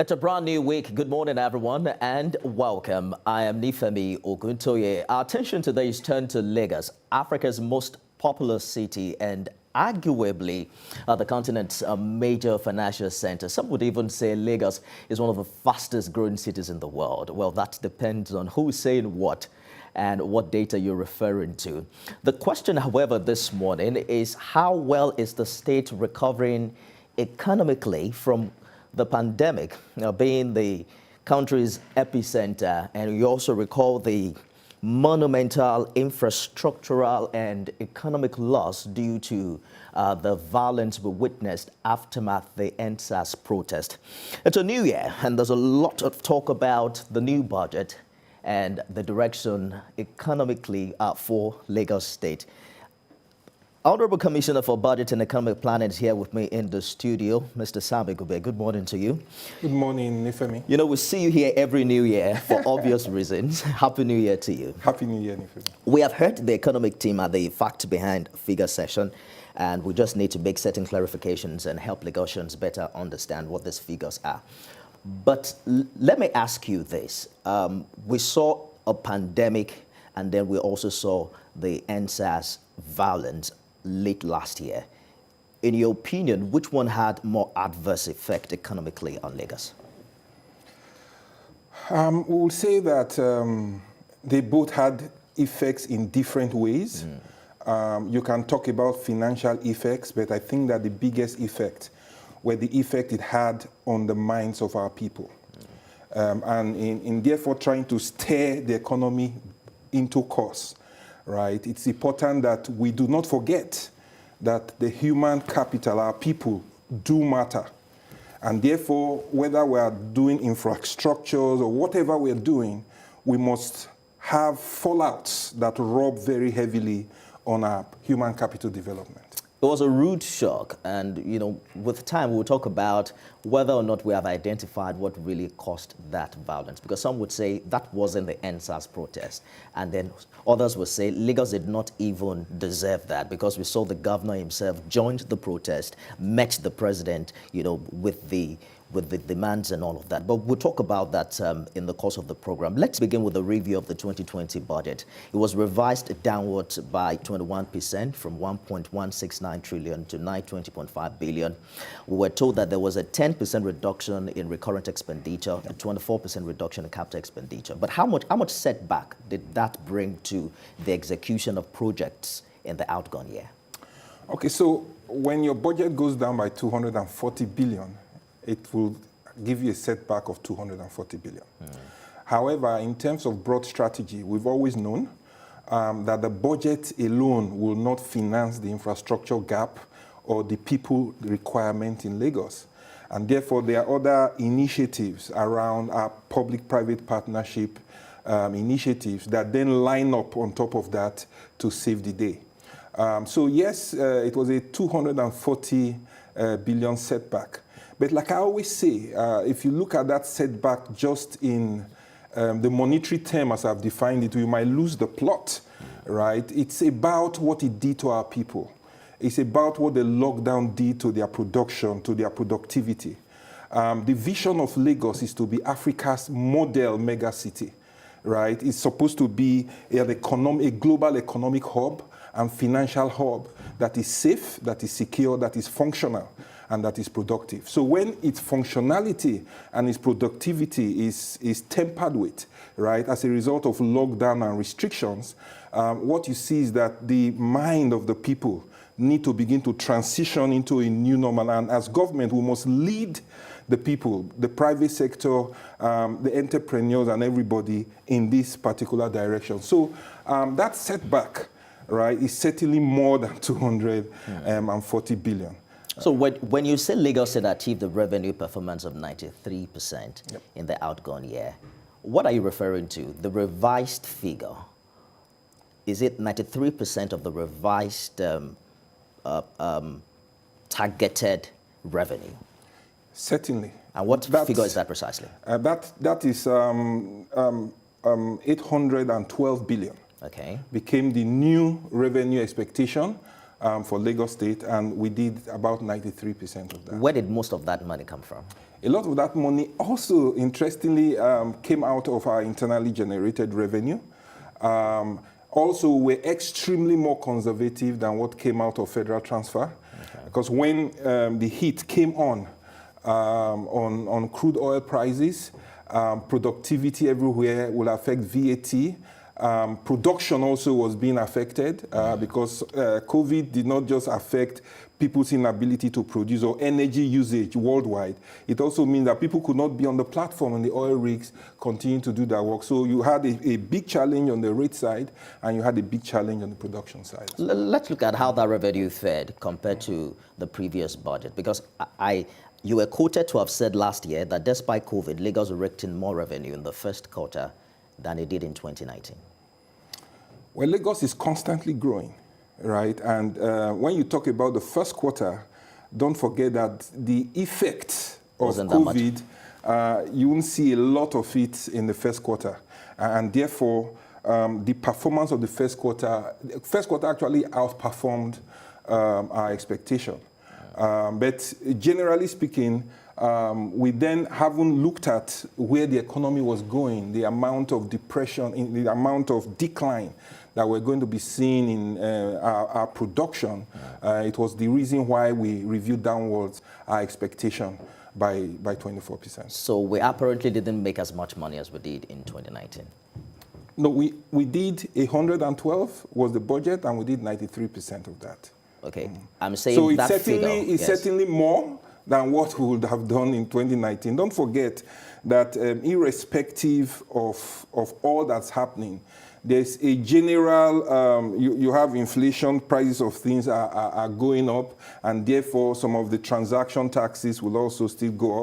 It's a brand new week. Good morning, everyone, and welcome. I am Nifemi Oguntoye. Our attention today is turned to Lagos, Africa's most populous city and arguably the continent's major financial center. Some would even say Lagos is one of the fastest growing cities in the world. Well, that depends on who's saying what and what data you're referring to. The question, however, this morning is how well is the state recovering economically from the pandemic, being the country's epicenter, and you also recall the monumental infrastructural and economic loss due to the violence we witnessed aftermath the EndSars protest. It's a new year, and there's a lot of talk about the new budget and the direction economically for Lagos State. Honorable Commissioner for Budget and Economic Planning is here with me in the studio, Mr. Egube. Good morning to you. Good morning, Nifemi. You know, we see you here every new year for obvious reasons. Happy New Year to you. Happy New Year, Nifemi. We have heard the economic team at the fact behind figure session, and we just need to make certain clarifications and help Lagosians better understand what these figures are. But let me ask you this. We saw a pandemic, and then we also saw the EndSars violence late last year. In your opinion, which one had more adverse effect economically on Lagos? We'll say that they both had effects in different ways. You can talk about financial effects, but I think that the biggest effect were the effect it had on the minds of our people. And in therefore trying to steer the economy into course. Right? It's important that we do not forget that the human capital, our people, do matter. And therefore, whether we are doing infrastructures or whatever we're doing, we must have fallouts that rub very heavily on our human capital development. It was a rude shock, and you know, with time we'll talk about whether or not we have identified what really caused that violence, because some would say that wasn't the EndSars protest, and then others would say Lagos did not even deserve that because we saw the governor himself joined the protest, met the president, you know, with the demands and all of that. But we'll talk about that in the course of the program. Let's begin with a review of the 2020 budget. It was revised downwards by 21% from 1.169 trillion to 920.5 billion. We were told that there was a 10% reduction in recurrent expenditure, a 24% reduction in capital expenditure. But how much setback did that bring to the execution of projects in the outgone year? Okay, so when your budget goes down by 240 billion, it will give you a setback of 240 billion. However, in terms of broad strategy, we've always known that the budget alone will not finance the infrastructure gap or the people requirement in Lagos. And therefore, there are other initiatives around our public-private partnership initiatives that then line up on top of that to save the day. So yes, it was a 240 billion setback. But like I always say, if you look at that setback just in the monetary term as I've defined it, we might lose the plot, right? It's about what it did to our people. It's about what the lockdown did to their production, to their productivity. The vision of Lagos is to be Africa's model megacity, right? It's supposed to be a global economic hub and financial hub that is safe, that is secure, that is functional, and that is productive. So when its functionality and its productivity is tempered with, right, as a result of lockdown and restrictions, what you see is that the mind of the people need to begin to transition into a new normal. And as government, we must lead the people, the private sector, the entrepreneurs, and everybody in this particular direction. So that setback, right, is certainly more than 240 billion. So when you say Lagos State achieved a revenue performance of 93% in the outgone year, what are you referring to? The revised figure, is it 93% of the revised targeted revenue? Certainly. And what figure is that precisely? That is 812 billion. Okay. Became the new revenue expectation for Lagos State, and we did about 93% of that. Where did most of that money come from? A lot of that money also, interestingly, came out of our internally generated revenue. Also, we're extremely more conservative than what came out of federal transfer. Okay. Because when the heat came on crude oil prices, productivity everywhere will affect VAT. Production also was being affected because COVID did not just affect people's inability to produce or energy usage worldwide. It also means that people could not be on the platform and the oil rigs continue to do their work. So you had a big challenge on the rate side and you had a big challenge on the production side. Let's look at how that revenue fared compared to the previous budget, because you were quoted to have said last year that despite COVID, Lagos raked in more revenue in the first quarter than it did in 2019. Well, Lagos is constantly growing, right? And when you talk about the first quarter, don't forget that the effect of COVID, you won't see a lot of it in the first quarter. And therefore, the performance of the first quarter actually outperformed our expectation. But generally speaking, we then haven't looked at where the economy was going, the amount of depression, the amount of decline that we're going to be seeing in our production. It was the reason why we reviewed downwards our expectation by 24%. So we apparently didn't make as much money as we did in 2019. No, we did 112 was the budget, and we did 93% of that. Okay, I'm saying so that it's certainly more than what we would have done in 2019. Don't forget that irrespective of all that's happening, there's a general, you have inflation, prices of things are going up, and therefore some of the transaction taxes will also still go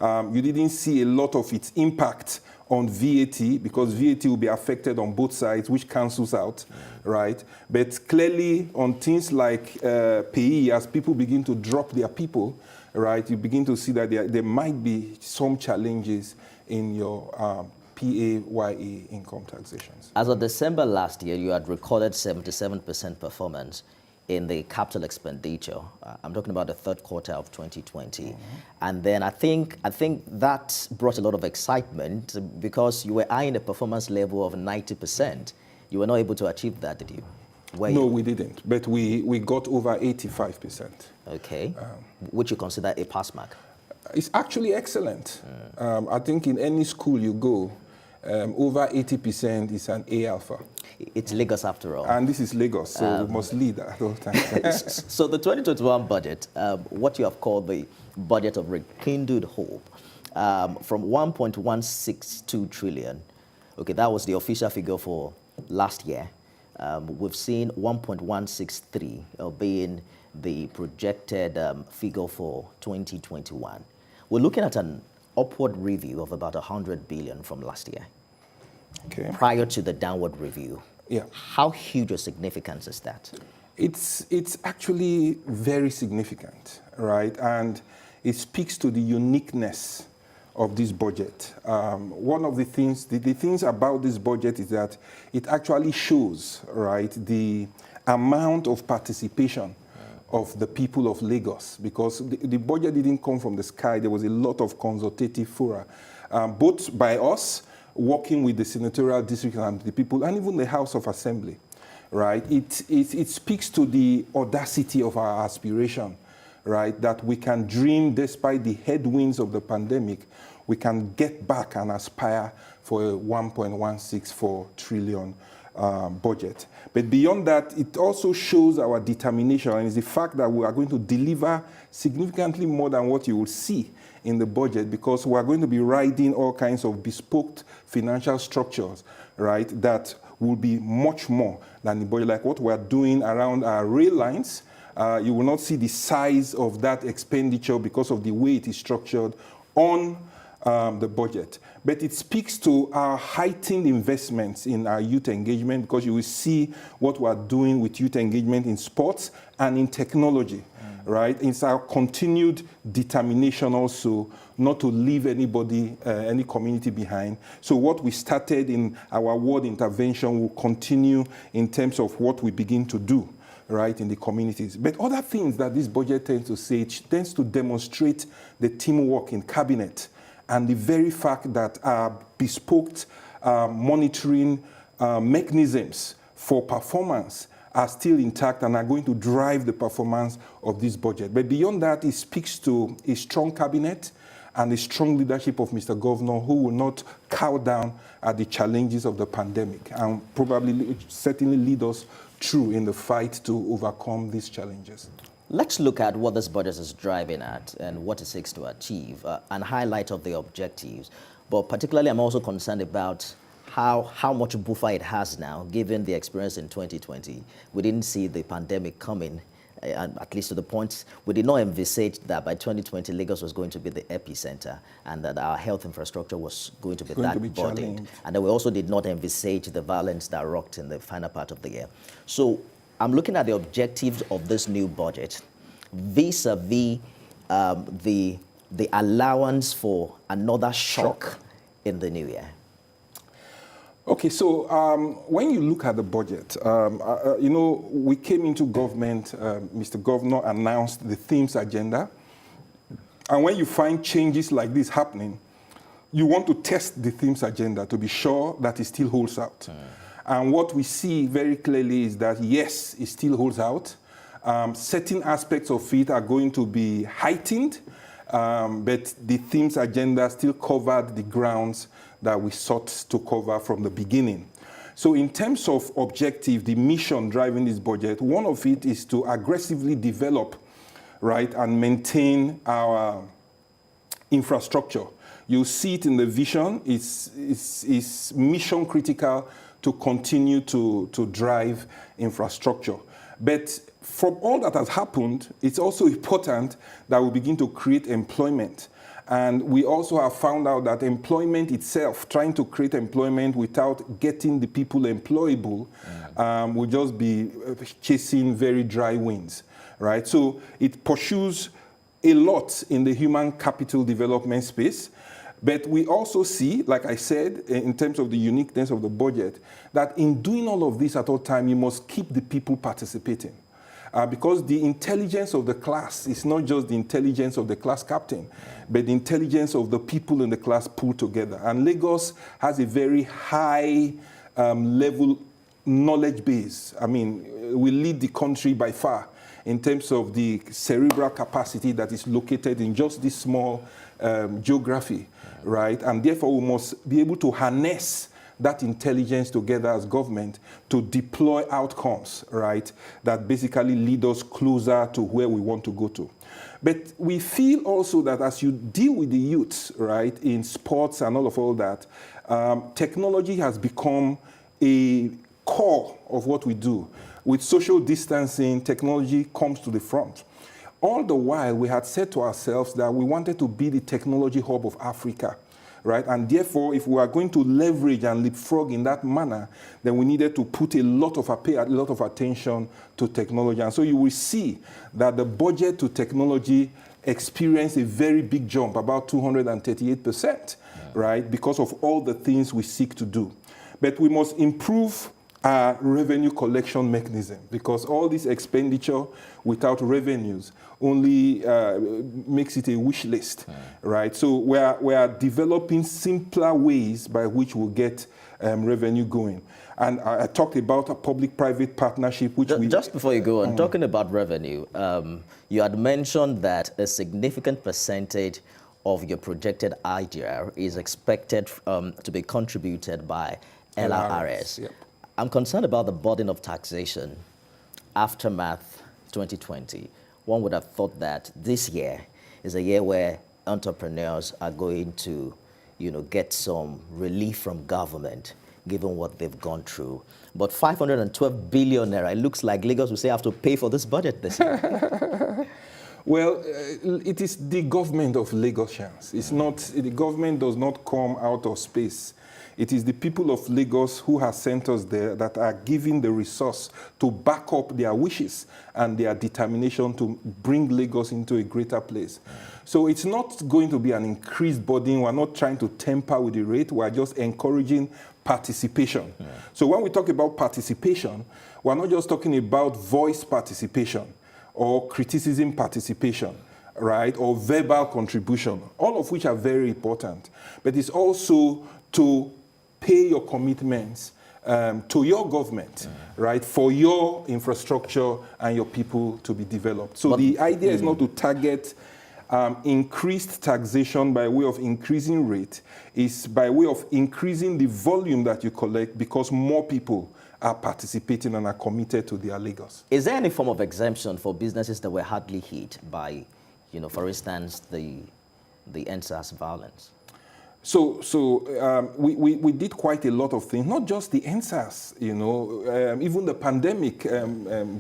up. You didn't see a lot of its impact on VAT because VAT will be affected on both sides, which cancels out, right? But clearly on things like pay, as people begin to drop their people, right, you begin to see that there might be some challenges in your PAYE income taxations. As of December last year, you had recorded 77% performance in the capital expenditure. I'm talking about the third quarter of 2020. And then I think that brought a lot of excitement because you were eyeing a performance level of 90%. You were not able to achieve that, did you? No, we didn't. But we got over 85%. Okay. Which you consider a pass mark? It's actually excellent. I think in any school you go, over 80% is an A alpha. It's Lagos after all. And this is Lagos, so we must lead at all times. So the 2021 budget, what you have called the budget of rekindled hope, from 1.162 trillion, okay, that was the official figure for last year. We've seen 1.163 being the projected figure for 2021. We're looking at an upward review of about 100 billion from last year. Okay. Prior to the downward review. Yeah. How huge a significance is that? It's actually very significant, right? And it speaks to the uniqueness of this budget. One of the things about this budget is that it actually shows, right, the amount of participation of the people of Lagos, because the budget didn't come from the sky. There was a lot of consultative fora, both by us, working with the senatorial district and the people, and even the House of Assembly, right? It speaks to the audacity of our aspiration, right? That we can dream despite the headwinds of the pandemic. We can get back and aspire for a 1.164 trillion budget. But beyond that, it also shows our determination, and it's the fact that we are going to deliver significantly more than what you will see in the budget, because we are going to be riding all kinds of bespoke financial structures, right, that will be much more than the budget, like what we are doing around our rail lines. You will not see the size of that expenditure because of the way it is structured on the budget. But it speaks to our heightened investments in our youth engagement, because you will see what we are doing with youth engagement in sports and in technology, right? It's our continued determination also not to leave anybody, any community behind. So what we started in our ward intervention will continue in terms of what we begin to do. right, in the communities. But other things that this budget tends to say, it tends to demonstrate the teamwork in cabinet and the very fact that bespoke monitoring mechanisms for performance are still intact and are going to drive the performance of this budget. But beyond that, it speaks to a strong cabinet and a strong leadership of Mr. Governor, who will not cow down at the challenges of the pandemic and probably certainly lead us through in the fight to overcome these challenges. Let's look at what this budget is driving at and what it seeks to achieve and highlight of the objectives. But particularly, I'm also concerned about how much buffer it has now, given the experience in 2020. We didn't see the pandemic coming, at least to the point, we did not envisage that by 2020, Lagos was going to be the epicenter and that our health infrastructure was going to be burdened. And then we also did not envisage the violence that rocked in the final part of the year. So I'm looking at the objectives of this new budget vis-a-vis the allowance for another shock in the new year. Okay, so when you look at the budget, you know, we came into government, Mr. Governor announced the themes agenda. And when you find changes like this happening, you want to test the themes agenda to be sure that it still holds out. And what we see very clearly is that, yes, it still holds out. Certain aspects of it are going to be heightened, but the themes agenda still covered the grounds that we sought to cover from the beginning. So in terms of objective, the mission driving this budget, one of it is to aggressively develop, right, and maintain our infrastructure. You see it in the vision. It's mission critical to continue to drive infrastructure. But from all that has happened, it's also important that we begin to create employment. And we also have found out that employment itself, trying to create employment without getting the people employable, will just be chasing very dry winds, right? So it pursues a lot in the human capital development space. But we also see, like I said, in terms of the uniqueness of the budget, that in doing all of this at all time, you must keep the people participating. Because the intelligence of the class is not just the intelligence of the class captain, but the intelligence of the people in the class pulled together. And Lagos has a very high level knowledge base. I mean, we lead the country by far in terms of the cerebral capacity that is located in just this small geography, right? And therefore, we must be able to harness that intelligence together as government to deploy outcomes, right, that basically lead us closer to where we want to go to. But we feel also that as you deal with the youth, right, in sports and all that, technology has become a core of what we do. With social distancing, technology comes to the front. All the while, we had said to ourselves that we wanted to be the technology hub of Africa. Right? And therefore, if we are going to leverage and leapfrog in that manner, then we needed to pay a lot of attention to technology. And so you will see that the budget to technology experienced a very big jump, about 238%, right? Because of all the things we seek to do. But we must improve our revenue collection mechanism, because all this expenditure without revenues only makes it a wish list, right? So we are developing simpler ways by which we'll get revenue going. And I talked about a public-private partnership, which Just before you go on, talking about revenue, you had mentioned that a significant percentage of your projected IDR is expected to be contributed by LRRs. Yep. I'm concerned about the burden of taxation aftermath 2020. One would have thought that this year is a year where entrepreneurs are going to, get some relief from government, given what they've gone through. But 512 billion naira, it looks like Lagos will say have to pay for this budget this year. Well, it is the government of Lagosians. It's not, the government does not come out of space. It is the people of Lagos who have sent us there that are giving the resource to back up their wishes and their determination to bring Lagos into a greater place. So it's not going to be an increased burden. We're not trying to tamper with the rate. We're just encouraging participation. So when we talk about participation, we're not just talking about voice participation or criticism participation, right, or verbal contribution, all of which are very important. But it's also to pay your commitments to your government, right, for your infrastructure and your people to be developed. So the idea is not to target increased taxation by way of increasing rate, is by way of increasing the volume that you collect because more people are participating and are committed to their Lagos. Is there any form of exemption for businesses that were hardly hit by, for instance, the EndSars violence? So we did quite a lot of things, not just the EndSars, even the pandemic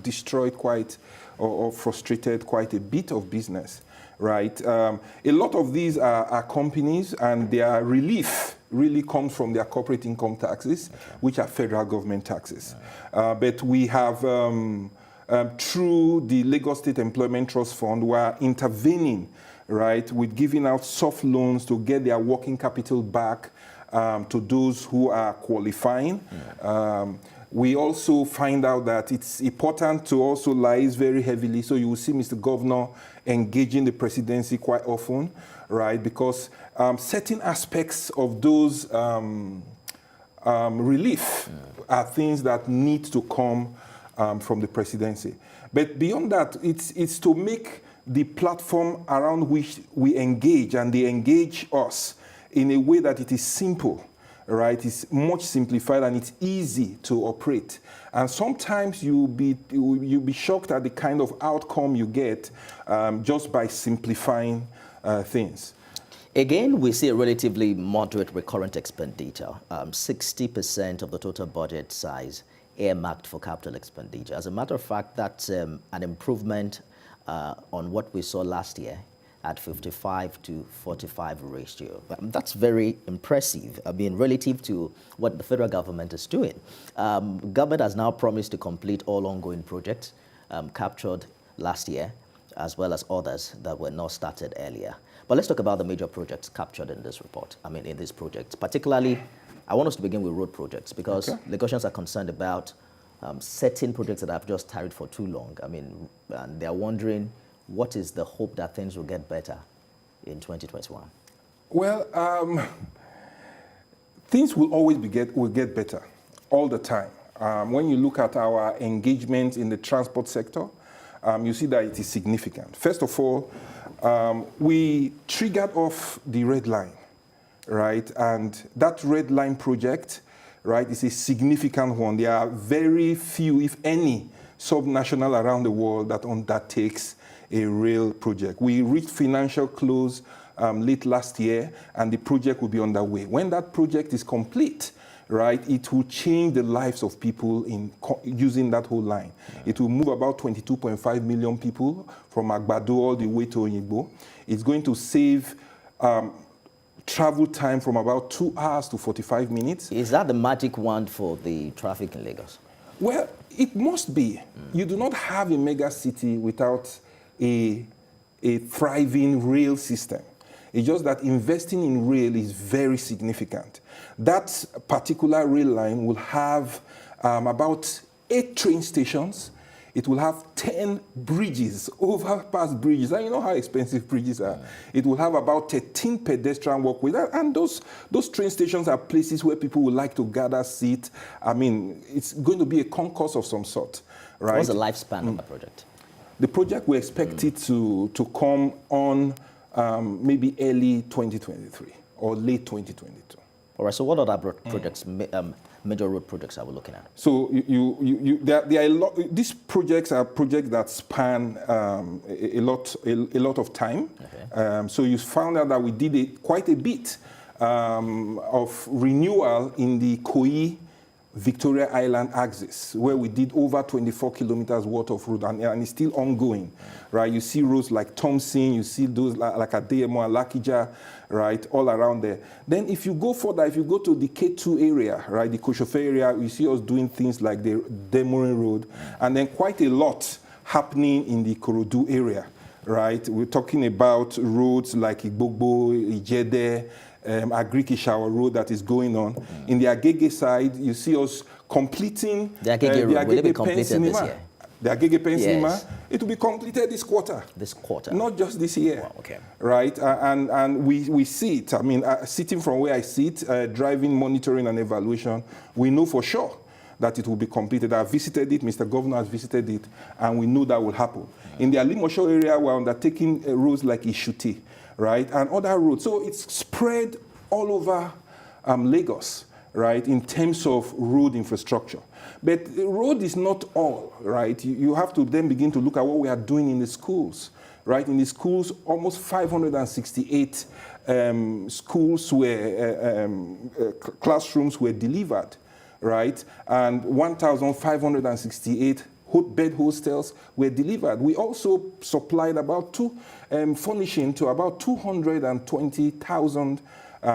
destroyed quite or frustrated quite a bit of business, right? A lot of these are companies, and their relief really comes from their corporate income taxes, which are federal government taxes. But we have, through the Lagos State Employment Trust Fund, we are intervening, right, with giving out soft loans to get their working capital back to those who are qualifying. We also find out that it's important to also liaise very heavily. So you will see Mr. Governor engaging the presidency quite often, right, because certain aspects of those relief are things that need to come from the presidency. But beyond that, it's to make the platform around which we engage, and they engage us in a way that it is simple, right? It's much simplified and it's easy to operate. And sometimes you'll be shocked at the kind of outcome you get just by simplifying things. Again, we see a relatively moderate recurrent expenditure, 60% of the total budget size earmarked for capital expenditure. As a matter of fact, that's an improvement on what we saw last year at 55 to 45 ratio. That's very impressive, relative to what the federal government is doing. Government has now promised to complete all ongoing projects captured last year, as well as others that were not started earlier. But let's talk about the major projects captured in this report, in this project. Particularly, I want us to begin with road projects, because Lagosians are concerned about certain projects that have just tarried for too long. And they're wondering, what is the hope that things will get better in 2021? Well, things will always get better all the time. When you look at our engagement in the transport sector, you see that it is significant. First of all, we triggered off the red line, right? And that red line project, right, is a significant one. There are very few, if any, subnational around the world that undertakes a rail project. We reached financial close late last year, and the project will be underway. When that project is complete, right, it will change the lives of people in using that whole line. It will move about 22.5 million people from Agbado all the way to Egube. It's going to save travel time from about 2 hours to 45 minutes. Is that the magic wand for the traffic in Lagos? Well, it must be. You do not have a mega city without a thriving rail system. It's just that investing in rail is very significant. That particular rail line will have about 8 train stations. It will have 10 bridges, overpass bridges. And you know how expensive bridges are. It will have about 13 pedestrian walkways. And those train stations are places where people would like to gather, sit. It's going to be a concourse of some sort, right? What's the lifespan of the project? The project, we expect it to come on maybe early 2023 or late 2022. All right, so what other projects, major road projects are we looking at? So there are a lot. These projects are projects that span a lot of time. Okay. So you found out that we did quite a bit of renewal in the Koi Victoria Island axis, where we did over 24 kilometers worth of road, and it's still ongoing, right? You see roads like Thompson, you see those like Adeyemo, Alakija, right, all around there. Then if you go further, if you go to the K2 area, right, the Koshofe area, you see us doing things like the Demorin Road, and then quite a lot happening in the Korodu area, right? We're talking about roads like Igbogbo, Ijede, Agric-Ishawa road that is going on. In the Egube side, you see us completing the Egube road. Will it be completed this year? The Egube cinema, Yes. it will be completed this quarter. This quarter? Not just this year. Wow, okay. Right? And we see it. I mean, sitting from where I sit, driving, monitoring, and evaluation, we know for sure that it will be completed. I've visited it, Mr. Governor has visited it, and we know that will happen. In the Alimosho area, we're undertaking roads like Ishuti, right, and other roads. So it's spread all over Lagos, right, in terms of road infrastructure. But the road is not all, right? You have to then begin to look at what we are doing in the schools, right? In the schools, almost 568 schools were, classrooms were delivered, right? And 1,568 bed hostels were delivered. We also supplied about furnishing to about 220,000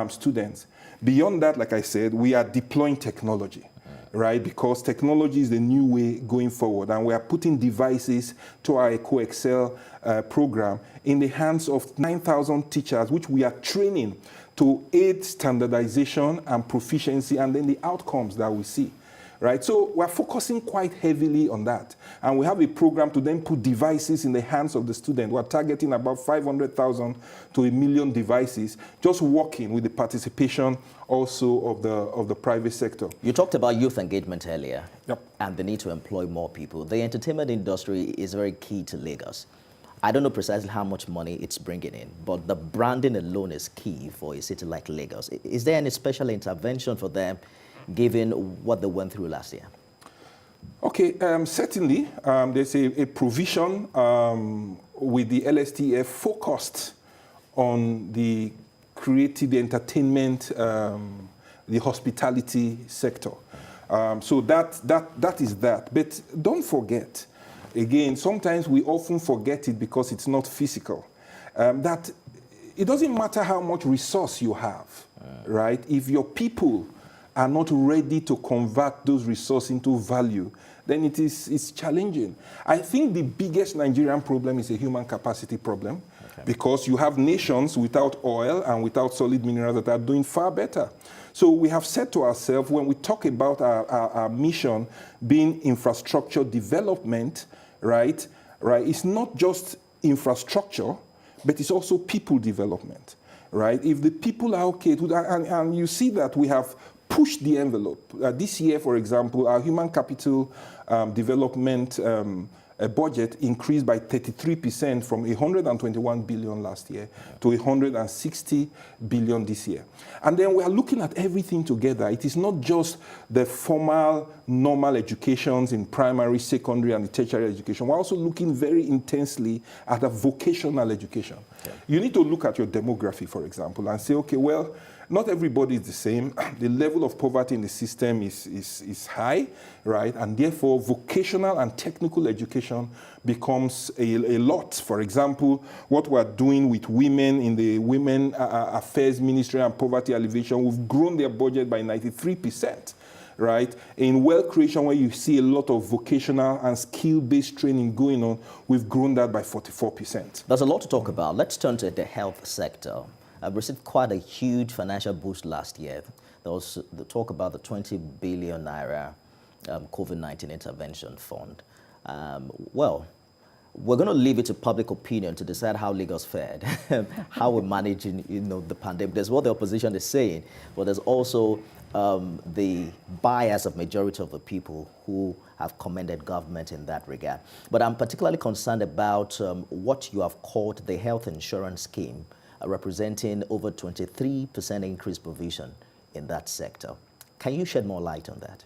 students. Beyond that, like I said, we are deploying technology, right? Because technology is the new way going forward. And we are putting devices to our EcoExcel program in the hands of 9,000 teachers, which we are training to aid standardization and proficiency and then the outcomes that we see. Right? So we're focusing quite heavily on that. And we have a program to then put devices in the hands of the student. We're targeting about 500,000 to 1 million devices, just working with the participation also of the private sector. You talked about youth engagement earlier. Yep. And the need to employ more people. The entertainment industry is very key to Lagos. I don't know precisely how much money it's bringing in, but the branding alone is key for a city like Lagos. Is there any special intervention for them, given what they went through last year? Okay, certainly there's a provision with the LSTF focused on the creative, the entertainment, the hospitality sector. So that is that. But don't forget, again, sometimes we often forget it because it's not physical, that it doesn't matter how much resource you have, right? If your people are not ready to convert those resources into value, then it's challenging. I think the biggest Nigerian problem is a human capacity problem, because you have nations without oil and without solid minerals that are doing far better. So we have said to ourselves, when we talk about our mission being infrastructure development, right, it's not just infrastructure, but it's also people development, right? If the people are okay, and you see that we have pushed the envelope. This year, for example, our human capital development budget increased by 33% from 121 billion last year to 160 billion this year. And then we are looking at everything together. It is not just the formal, normal educations in primary, secondary, and the tertiary education. We're also looking very intensely at a vocational education. Okay. You need to look at your demography, for example, and say, okay, well, not everybody is the same. The level of poverty in the system is high, right? And therefore, vocational and technical education becomes a lot. For example, what we're doing with women in the Women Affairs Ministry and Poverty Alleviation, we've grown their budget by 93%. Right? In wealth creation, where you see a lot of vocational and skill-based training going on, we've grown that by 44%. There's a lot to talk about. Let's turn to the health sector. I've received quite a huge financial boost last year. There was the talk about the 20 billion naira COVID-19 intervention fund. Well, we're going to leave it to public opinion to decide how Lagos fared, how we're managing, the pandemic. There's what the opposition is saying, but there's also the bias of majority of the people who have commended government in that regard. But I'm particularly concerned about what you have called the health insurance scheme, representing over 23% increase provision in that sector. Can you shed more light on that?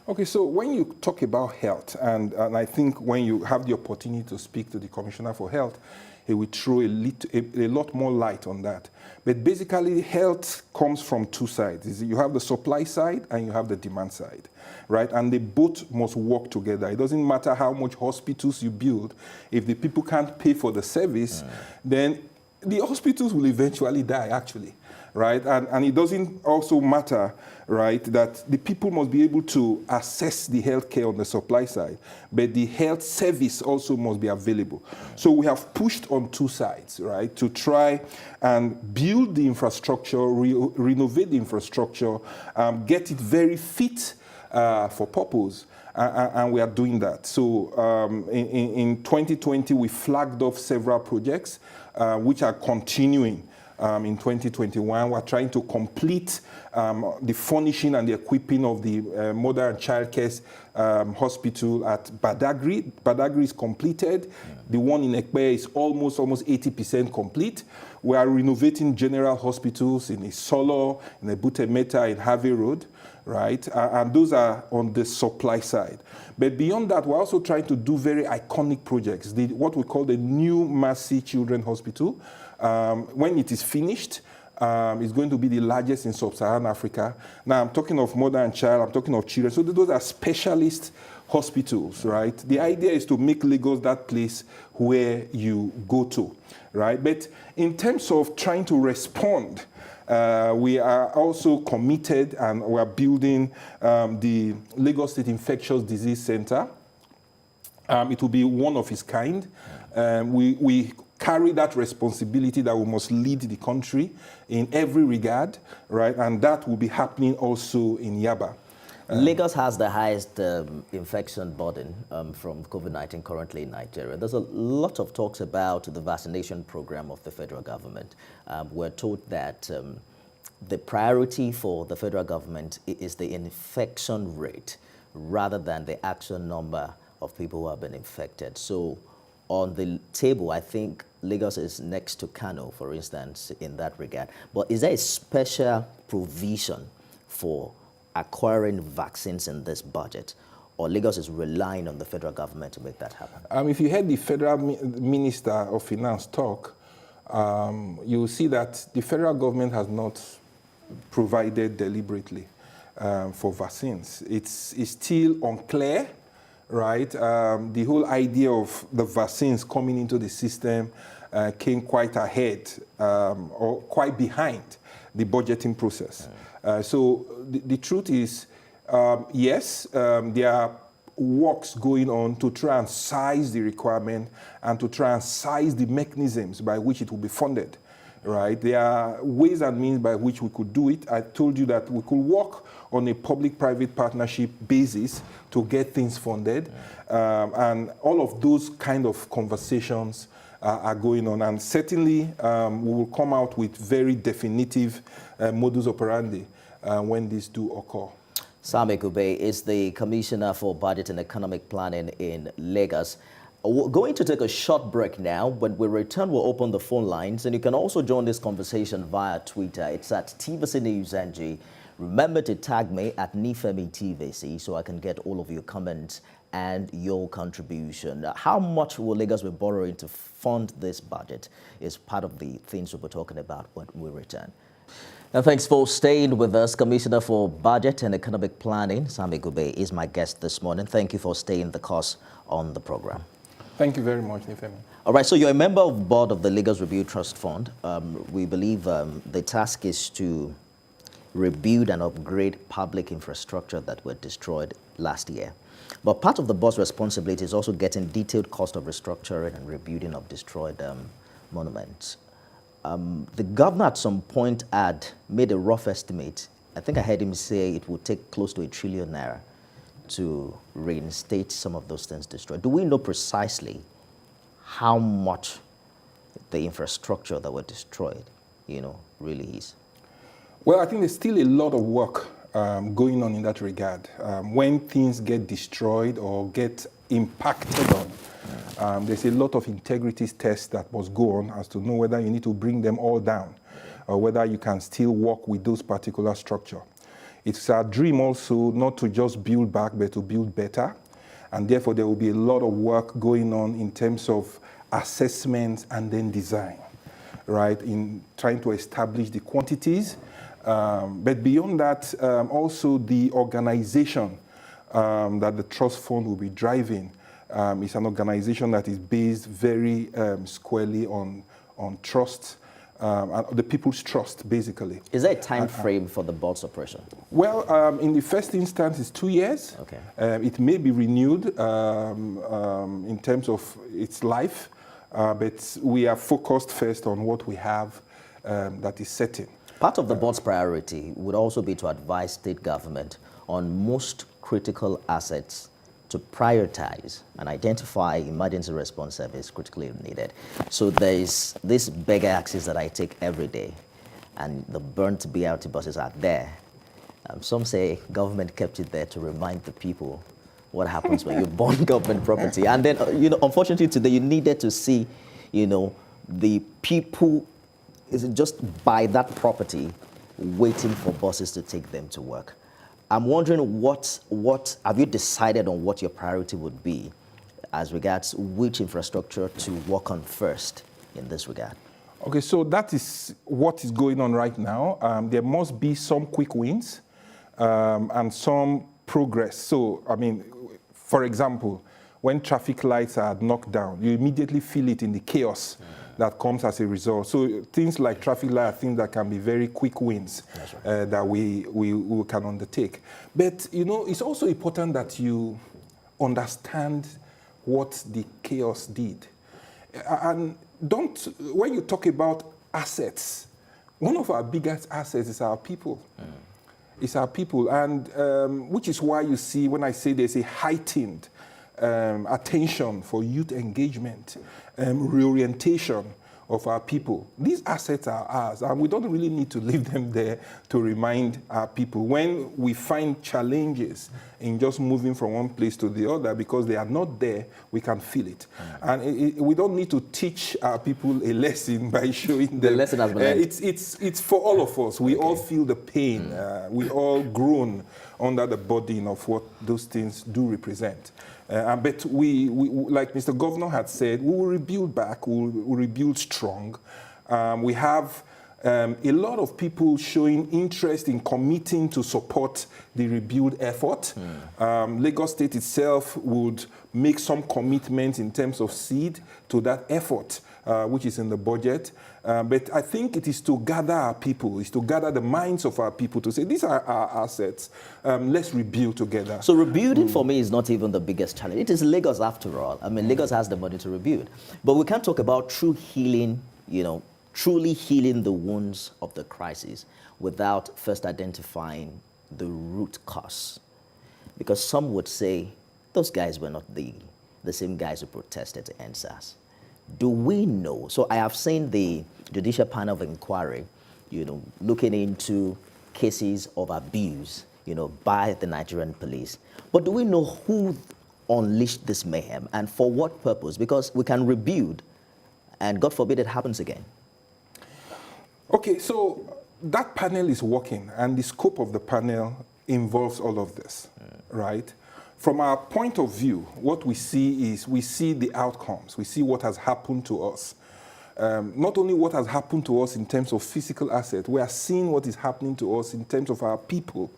Okay, so when you talk about health, and I think when you have the opportunity to speak to the Commissioner for Health, he will throw a lot more light on that. But basically, health comes from two sides. You have the supply side and you have the demand side, right? And they both must work together. It doesn't matter how much hospitals you build. If the people can't pay for the service, then the hospitals will eventually die, actually, right? And it doesn't also matter, right, that the people must be able to access the healthcare on the supply side, but the health service also must be available. So we have pushed on two sides, right, to try and build the infrastructure, renovate the infrastructure, get it very fit for purpose. And we are doing that. So in 2020, we flagged off several projects which are continuing in 2021. We're trying to complete the furnishing and the equipping of the Mother and Child Care Hospital at Badagry. Badagry is completed. The one in Egube is almost 80% complete. We are renovating general hospitals in Isolo, in Ebute Metta, in Harvey Road. Right, and those are on the supply side. But beyond that, we're also trying to do very iconic projects. What we call the New Mercy Children's Hospital. When it is finished, it's going to be the largest in sub-Saharan Africa. Now, I'm talking of mother and child, I'm talking of children. So those are specialist hospitals, right? The idea is to make Lagos that place where you go to, right? But in terms of trying to respond, we are also committed, and we are building the Lagos State Infectious Disease Center. It will be one of its kind. We carry that responsibility that we must lead the country in every regard, right? And that will be happening also in Yaba. Lagos has the highest infection burden from COVID-19 currently in Nigeria. There's a lot of talks about the vaccination program of the federal government. We're told that the priority for the federal government is the infection rate rather than the actual number of people who have been infected. So on the table, I think Lagos is next to Kano, for instance, in that regard. But is there a special provision for acquiring vaccines in this budget, or Lagos is relying on the federal government to make that happen? If you heard the federal minister of finance talk, you will see that the federal government has not provided deliberately for vaccines. It's still unclear, right? The whole idea of the vaccines coming into the system came quite ahead or quite behind the budgeting process. So the truth is, yes, there are works going on to try and size the requirement and to try and size the mechanisms by which it will be funded, right? There are ways and means by which we could do it. I told you that we could work on a public-private partnership basis to get things funded. And all of those kind of conversations are going on. And certainly, we will come out with very definitive modus operandi when these do occur. Sam Egube is the Commissioner for Budget and Economic Planning in Lagos. We're going to take a short break now. When we return, we'll open the phone lines, and you can also join this conversation via Twitter. It's at TVC News NG. Remember to tag me at Nifemi TVC so I can get all of your comments and your contribution. How much will Lagos be borrowing to fund this budget is part of the things we'll be talking about when we return. And thanks for staying with us. Commissioner for Budget and Economic Planning, Sam Egube, is my guest this morning. Thank you for staying the course on the program. Thank you very much, Nifemi. All right, so you're a member of the board of the Lagos Review Trust Fund. We believe the task is to rebuild and upgrade public infrastructure that were destroyed last year. But part of the board's responsibility is also getting detailed cost of restructuring and rebuilding of destroyed monuments. The governor at some point had made a rough estimate. I think I heard him say it would take close to ₦1 trillion to reinstate some of those things destroyed. Do we know precisely how much the infrastructure that were destroyed, really is? Well, I think there's still a lot of work going on in that regard. When things get destroyed or get impacted on, there's a lot of integrity tests that must go on as to know whether you need to bring them all down or whether you can still work with those particular structure. It's our dream also not to just build back, but to build better. And therefore, there will be a lot of work going on in terms of assessment and then design, right, in trying to establish the quantities. But beyond that, also the organization that the trust fund will be driving is an organization that is based very squarely on trust and the people's trust, basically. Is there a time frame for the board's operation? Well, in the first instance, it's 2 years. Okay. It may be renewed in terms of its life, but we are focused first on what we have that is certain. Part of the board's priority would also be to advise state government on most critical assets to prioritize and identify emergency response service critically needed. So there's this bigger axis that I take every day, and the burnt BRT buses are there. Some say government kept it there to remind the people what happens when you burn government property. And then, unfortunately today you needed to see, the people is just by that property waiting for buses to take them to work. I'm wondering what have you decided on what your priority would be as regards which infrastructure to work on first in this regard? Okay, so that is what is going on right now. There must be some quick wins and some progress. So, I mean, for example, when traffic lights are knocked down, you immediately feel it in the chaos that comes as a result. So things like traffic light are things that can be very quick wins that we can undertake. But, it's also important that you understand what the chaos did. And when you talk about assets, one of our biggest assets is our people. It's our people, and which is why you see when I say there's a heightened attention for youth engagement, reorientation of our people. These assets are ours, and we don't really need to leave them there to remind our people. When we find challenges in just moving from one place to the other because they are not there, we can feel it. And we don't need to teach our people a lesson by showing them. The lesson has been learned. It's for all of us. We all feel the pain. We all groan under the burden of what those things do represent. But we, like Mr. Governor had said, we will rebuild back, we will rebuild strong. We have a lot of people showing interest in committing to support the rebuild effort. Lagos State itself would make some commitments in terms of seed to that effort, which is in the budget. But I think it is to gather our people, is to gather the minds of our people to say, these are our assets, let's rebuild together. So rebuilding for me is not even the biggest challenge. It is Lagos after all. I mean, Lagos has the money to rebuild. But we can't talk about true healing, truly healing the wounds of the crisis without first identifying the root cause. Because some would say, those guys were not the same guys who protested to EndSars. Do we know? So I have seen the Judicial Panel of Inquiry, looking into cases of abuse, by the Nigerian police. But do we know who unleashed this mayhem and for what purpose? Because we can rebuild, and God forbid it happens again. Okay, so that panel is working, and the scope of the panel involves all of this, right? From our point of view, what we see is we see the outcomes. We see what has happened to us. Not only what has happened to us in terms of physical assets, we are seeing what is happening to us in terms of our people,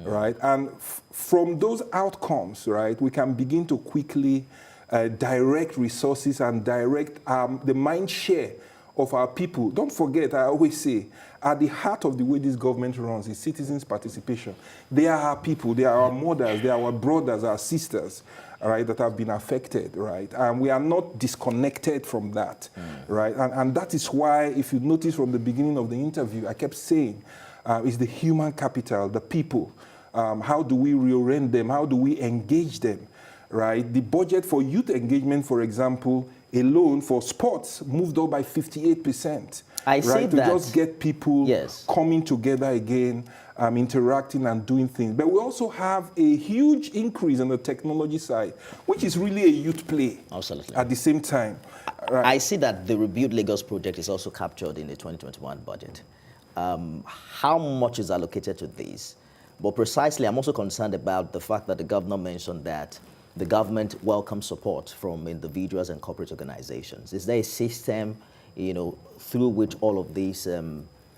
right? And from those outcomes, right, we can begin to quickly direct resources and direct the mind share of our people. Don't forget, I always say, at the heart of the way this government runs is citizens' participation. They are our people, they are our mothers, they are our brothers, our sisters, right, that have been affected, right? And we are not disconnected from that, right? And that is why, if you notice from the beginning of the interview, I kept saying, it's the human capital, the people. How do we reorient them? How do we engage them, right? The budget for youth engagement, for example, alone for sports moved up by 58%. I see to that. just get people coming together again, interacting and doing things. But we also have a huge increase on the technology side, which is really a youth play. Absolutely. At the same time. Right. I see that the Rebuild Lagos project is also captured in the 2021 budget. How much is allocated to this? But precisely, I'm also concerned about the fact that the governor mentioned that the government welcomes support from individuals and corporate organizations. Is there a system, through which all of these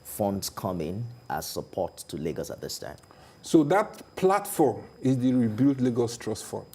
funds come in as support to Lagos at this time? So that platform is the Rebuild Lagos Trust Fund,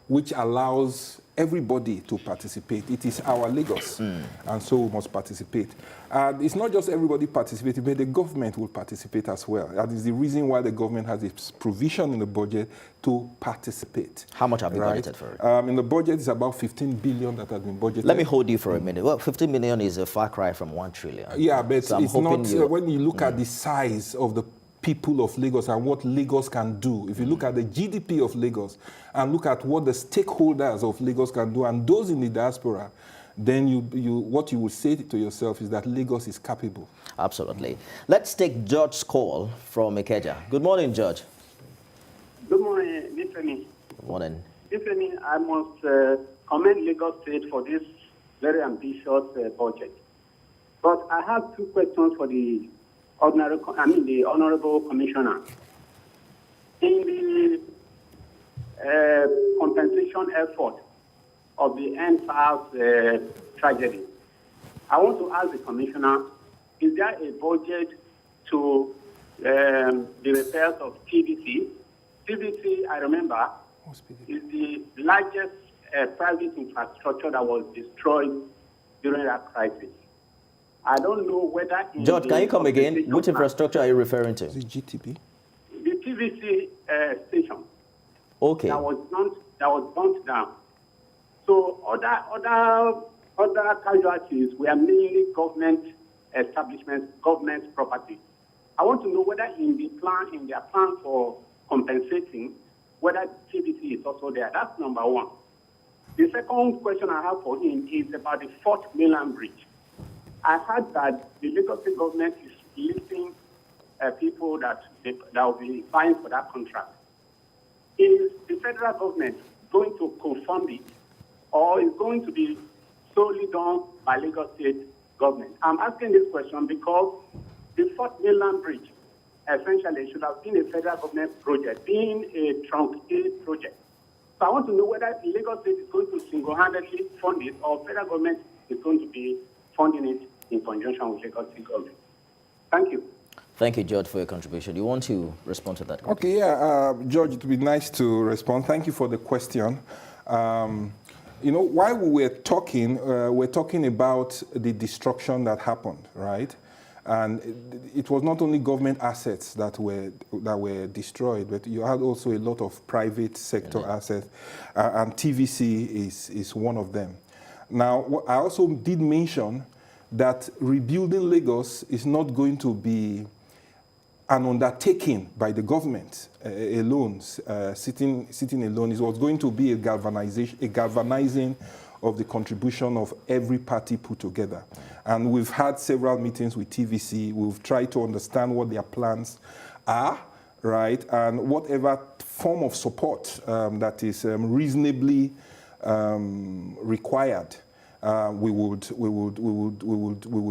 which allows everybody to participate. It is our Lagos, and so we must participate. And it's not just everybody participating, but the government will participate as well. That is the reason why the government has its provision in the budget to participate. How much have you budgeted for it? In the budget, it's about 15 billion that has been budgeted. Let me hold you for a minute. Well, 15 million is a far cry from 1 trillion. Yeah, but so it's not, when you look at the size of the people of Lagos and what Lagos can do, if you look at the GDP of Lagos and look at what the stakeholders of Lagos can do and those in the diaspora, then what you will say to yourself is that Lagos is capable. Absolutely. Let's take George's call from Ikeja. Good morning, George. Good morning, Nifemi. Good morning. Nifemi, I must commend Lagos State for this very ambitious budget. But I have two questions for the Honorable Commissioner. In the compensation effort of the EndSars tragedy, I want to ask the Commissioner, is there a budget to the repairs of TVC? TVC, I remember, is the largest private infrastructure that was destroyed during that crisis. I don't know whether... George, can you come again? Which infrastructure are you referring to? The GTP? The TVC station. Okay. That was burnt down. So other casualties were mainly government establishments, government property. I want to know whether in their plan for compensating, whether TVC is also there. That's number one. The second question I have for him is about the Fort Mainland Bridge. I heard that the Lagos State government is listing people that will be vying for that contract. Is the federal government going to confirm it, or is going to be solely done by Lagos State government? I'm asking this question because the Fort Mainland Bridge essentially should have been a federal government project, being a trunk A project. So I want to know whether Lagos State is going to single-handedly fund it, or federal government is going to be funding it in conjunction with Lagos State government. Thank you. Thank you, George, for your contribution. You want to respond to that question? Okay, yeah, George, it would be nice to respond. Thank you for the question. You know, while we were talking, we're talking about the destruction that happened, right? And it was not only government assets that were destroyed, but you had also a lot of private sector assets, and TVC is one of them. Now, I also did mention that rebuilding Lagos is not going to be an undertaking by the government alone, sitting alone. It was going to be a galvanizing of the contribution of every party put together. And we've had several meetings with TVC. We've tried to understand what their plans are, right? And whatever form of support that is reasonably required, we would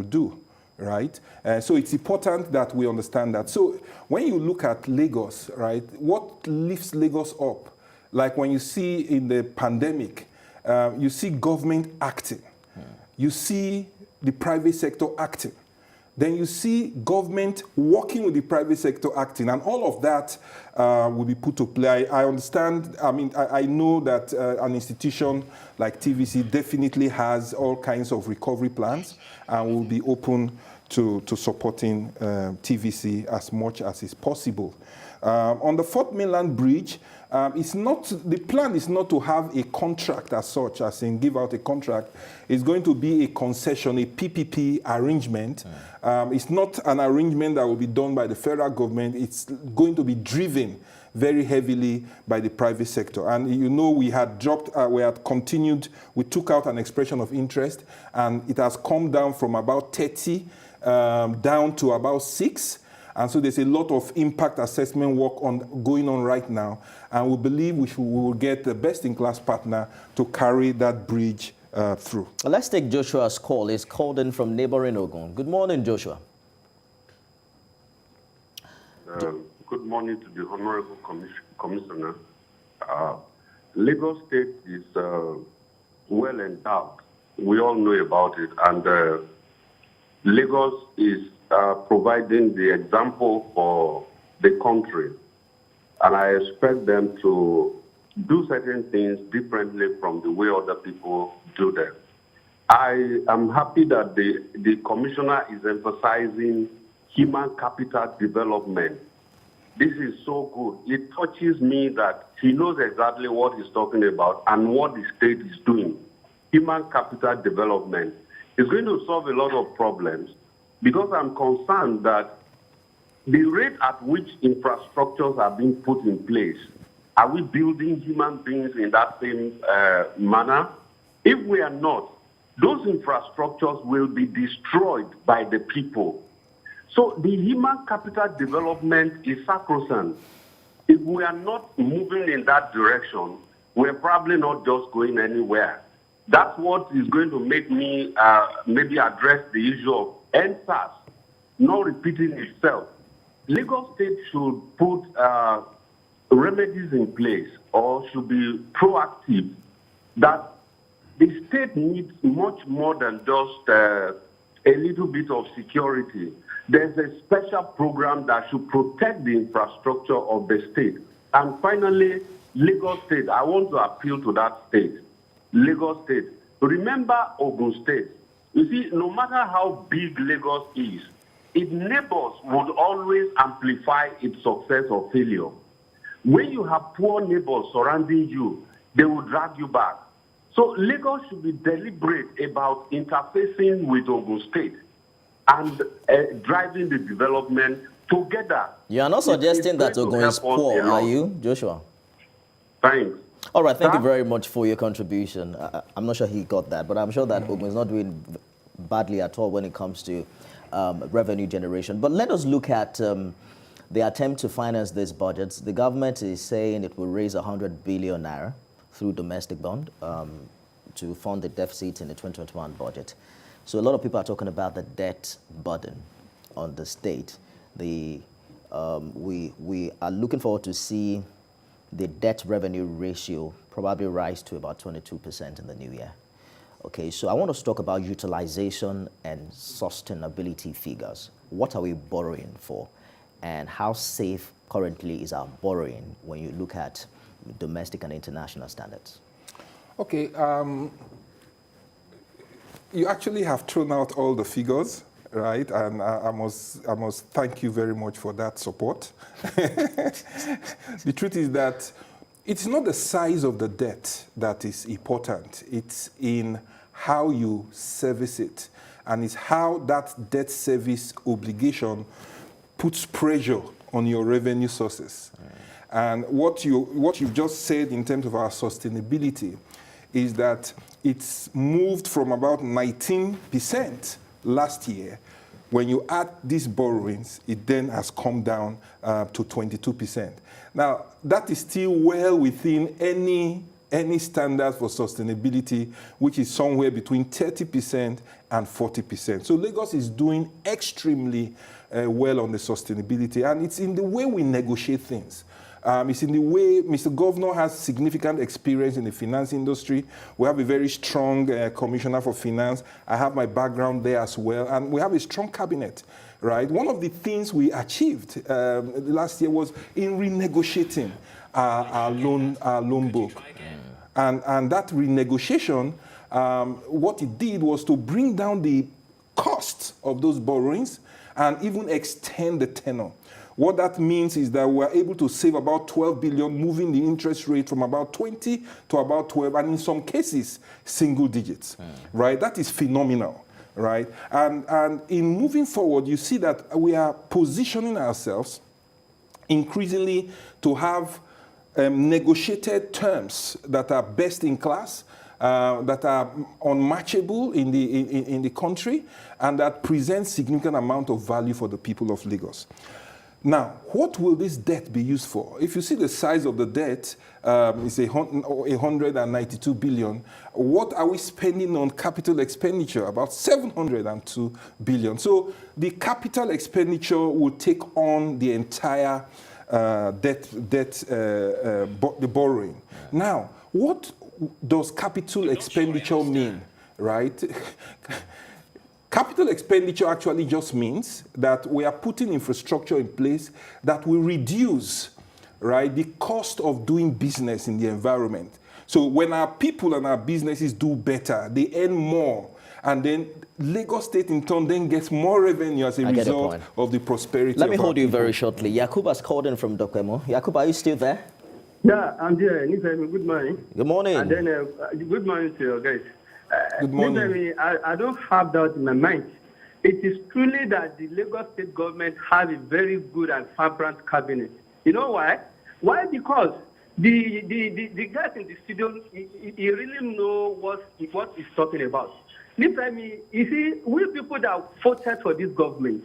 do, right? So it's important that we understand that. So when you look at Lagos, right, what lifts Lagos up, like when you see in the pandemic, you see government acting, you see the private sector acting, then you see government working with the private sector acting, and all of that will be put to play. I understand, I know that an institution like TVC definitely has all kinds of recovery plans and will be open to supporting TVC as much as is possible. On the Fort Mainland Bridge, the plan is not to have a contract as such, as in give out a contract. It's going to be a concession, a PPP arrangement. It's not an arrangement that will be done by the federal government. It's going to be driven very heavily by the private sector. And you know, we had continued, we took out an expression of interest, and it has come down from about 30 down to about 6. And so there's a lot of impact assessment work going on right now. And we believe we will get the best-in-class partner to carry that bridge through. Well, let's take Joshua's call. He's called in from neighboring Ogun. Good morning, Joshua. Good morning to the Honorable Commissioner. Lagos State is well endowed. We all know about it. And Lagos is providing the example for the country. and I expect them to do certain things differently from the way other people do them. I am happy that the commissioner is emphasizing human capital development. This is so good. It touches me that he knows exactly what he's talking about and what the state is doing. Human capital development is going to solve a lot of problems, because I'm concerned that the rate at which infrastructures are being put in place, are we building human beings in that same manner? If we are not, those infrastructures will be destroyed by the people. So the human capital development is sacrosanct. If we are not moving in that direction, we're probably not just going anywhere. That's what is going to make me maybe address the issue of EndSars not repeating itself. Lagos State should put remedies in place, or should be proactive, that the state needs much more than just a little bit of security. There's a special program that should protect the infrastructure of the state. And finally, Lagos State, I want to appeal to that state. Lagos State, remember Ogun State. You see, no matter how big Lagos is, its neighbors would always amplify its success or failure. When you have poor neighbors surrounding you, they will drag you back. So Lagos should be deliberate about interfacing with Ogun State and driving the development together. You are not suggesting that Ogun is poor, are you, Joshua? Thanks. All right, thank you very much for your contribution. I'm not sure he got that, but I'm sure that Ogun is not doing badly at all when it comes to revenue generation. But let us look at the attempt to finance these budgets. The government is saying it will raise 100 billion naira through domestic bond to fund the deficit in the 2021 budget. So a lot of people are talking about the debt burden on the state. We are looking forward to see the debt revenue ratio probably rise to about 22% in the new year. Okay, so I want us to talk about utilization and sustainability figures. What are we borrowing for? And how safe currently is our borrowing when you look at domestic and international standards? Okay, you actually have thrown out all the figures, right? And I must thank you very much for that support. The truth is that it's not the size of the debt that is important. It's in how you service it. And it's how that debt service obligation puts pressure on your revenue sources. And what you've just said in terms of our sustainability is that it's moved from about 19% last year. When you add these borrowings, it then has come down to 22%. Now, that is still well within any standard for sustainability, which is somewhere between 30% and 40%. So Lagos is doing extremely well on the sustainability, and it's in the way we negotiate things. It's in the way Mr. Governor has significant experience in the finance industry. We have a very strong commissioner for finance. I have my background there as well, and we have a strong cabinet, right? One of the things we achieved last year was in renegotiating our loan book. And that renegotiation, what it did was to bring down the cost of those borrowings and even extend the tenor. What that means is that we're able to save about 12 billion, moving the interest rate from about 20 to about 12, and in some cases, single digits, right? That is phenomenal, right? And in moving forward, you see that we are positioning ourselves increasingly to have negotiated terms that are best in class, that are unmatchable in the country, and that present significant amount of value for the people of Lagos. Now, what will this debt be used for? If you see the size of the debt, it's 192 billion. What are we spending on capital expenditure? About 702 billion. So the capital expenditure will take on the entire the borrowing. Now, what does capital expenditure mean, right? Capital expenditure actually just means that we are putting infrastructure in place that will reduce right, the cost of doing business in the environment. So when our people and our businesses do better, they earn more. And then Lagos State in turn then gets more revenue as a result of the prosperity. Let me hold you very shortly. Egube has called in from Dokwemo. Egube, are you still there? Yeah, I'm there. Good morning. Good morning. And then good morning to you guys. Good morning. I don't have that in my mind. It is truly that the Lagos State government has a very good and vibrant cabinet. You know why? Why? Because the guys in the studio, he really know what he's talking about. Listen, you see, we people that voted for this government,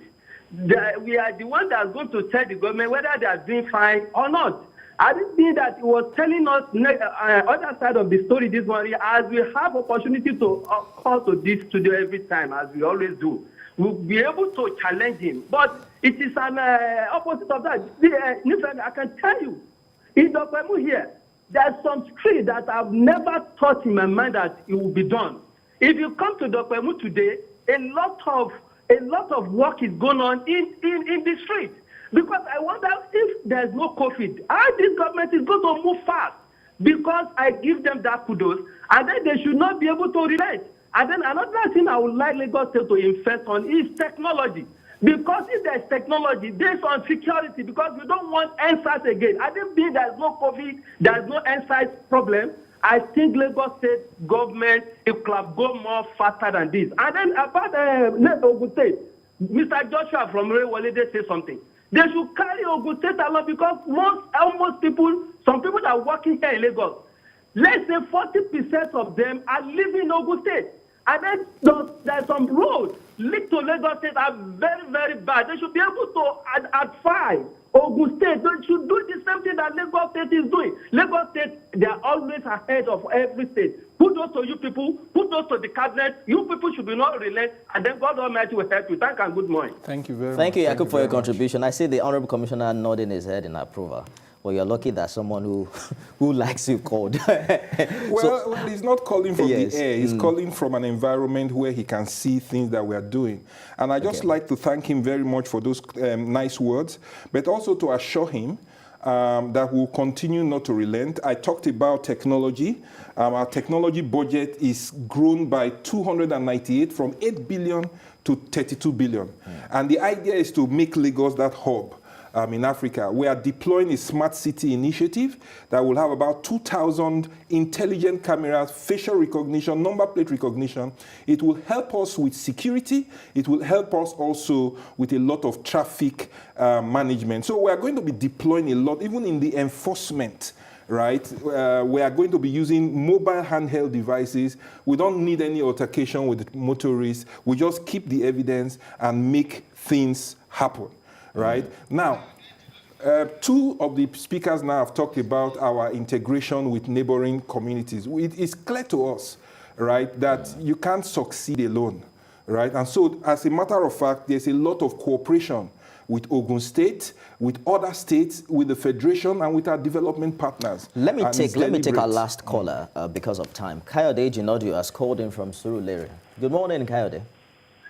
we are the ones that are going to tell the government whether they are doing fine or not. I didn't think that he was telling us other side of the story this morning, as we have opportunity to call to this studio every time, as we always do. We'll be able to challenge him. But it is an opposite of that. Listen, I can tell you, in Dokwemo here, there's some street that I've never thought in my mind that it will be done. If you come to Dokwemo today, a lot of work is going on in the street. Because I wonder if there's no COVID, how this government is going to move fast. Because I give them that kudos, and then they should not be able to relate. And then another thing I would like Lagos State to invest on is technology. Because if there's technology, there's on security, because we don't want EndSars again. I don't think there's no COVID, there's no EndSars problem. I think Lagos State government, it could have gone more faster than this. And then about Ogun State, Mr. Joshua from Rewale, they say something. They should carry Ogun State along, because almost people, some people that are working here in Lagos, let's say 40% of them are living in Ogun State. And then there's some roads linked to Lagos State are very, very bad. They should be able to advise Ogun State. They should do the same thing that Lagos State is doing. Lagos State, they are always ahead of every state. Put those to you people, put those to the cabinet. You people should be not relent, and then God Almighty will help you. Thank you and good morning. Thank you very much. Thank you, Egube, for your contribution. I see the Honorable Commissioner nodding his head in approval. Well, you're lucky that someone who likes you called. Well, he's not calling from the air. He's calling from an environment where he can see things that we are doing. And I just like to thank him very much for those nice words, but also to assure him that we'll continue not to relent. I talked about technology. Our technology budget is grown by 298 from 8 billion to 32 billion. And the idea is to make Lagos that hub. In Africa. We are deploying a smart city initiative that will have about 2,000 intelligent cameras, facial recognition, number plate recognition. It will help us with security. It will help us also with a lot of traffic management. So we are going to be deploying a lot, even in the enforcement. Right? We are going to be using mobile handheld devices. We don't need any altercation with motorists. We just keep the evidence and make things happen. Right? Now, two of the speakers now have talked about our integration with neighboring communities. It is clear to us, right, that you can't succeed alone, right? And so, as a matter of fact, there's a lot of cooperation with Ogun State, with other states, with the Federation, and with our development partners. Let me take our last caller because of time. Kayode Jinodu has called in from Surulere. Good morning, Kayode.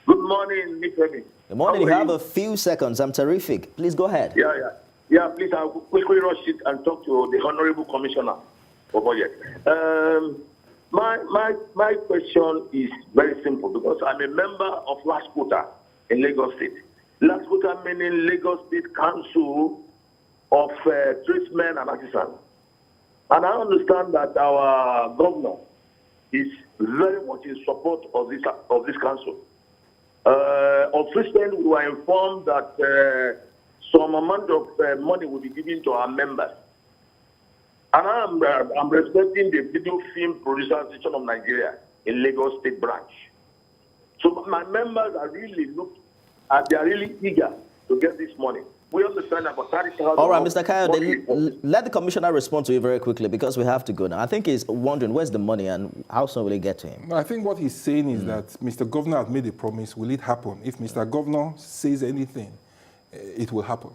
Good morning, Nick. Good morning. You have a few seconds. I'm terrific. Please go ahead. Yeah, please, I'll quickly rush it and talk to the Honorable Commissioner for Budget. My question is very simple, because I'm a member of Last Quota in Lagos State. Last Quota meaning Lagos State Council of Tradesmen and Artisans. And I understand that our governor is very much in support of this council. Officially, we were informed that some amount of money will be given to our members. And I'm representing the Video Film Producers Association of Nigeria in Lagos State branch. So my members are really they are really eager to get this money. We understand about 30,000. All right, Mr. Kayode, let the commissioner respond to you very quickly, because we have to go now. I think he's wondering where's the money and how soon will it get to him? I think what he's saying is that Mr. Governor has made a promise. Will it happen? If Mr. Governor says anything, it will happen.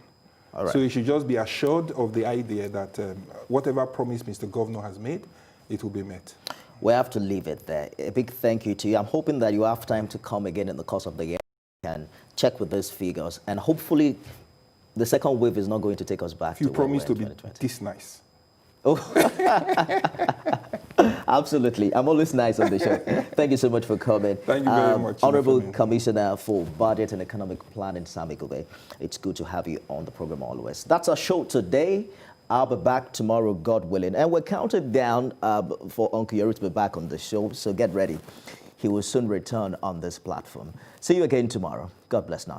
All right. So he should just be assured of the idea that whatever promise Mr. Governor has made, it will be met. We have to leave it there. A big thank you to you. I'm hoping that you have time to come again in the course of the year and check with those figures, and hopefully The second wave is not going to take us back If you to where we promise were to in be 2020. this nice. Oh, absolutely. I'm always nice on the show. Thank you so much for coming. Thank you very much. Honorable Infinite. Commissioner for Budget and Economic Planning, Sam Egube. It's good to have you on the program always. That's our show today. I'll be back tomorrow, God willing. And we're counting down for Uncle Yori to be back on the show, so get ready. He will soon return on this platform. See you again tomorrow. God bless now.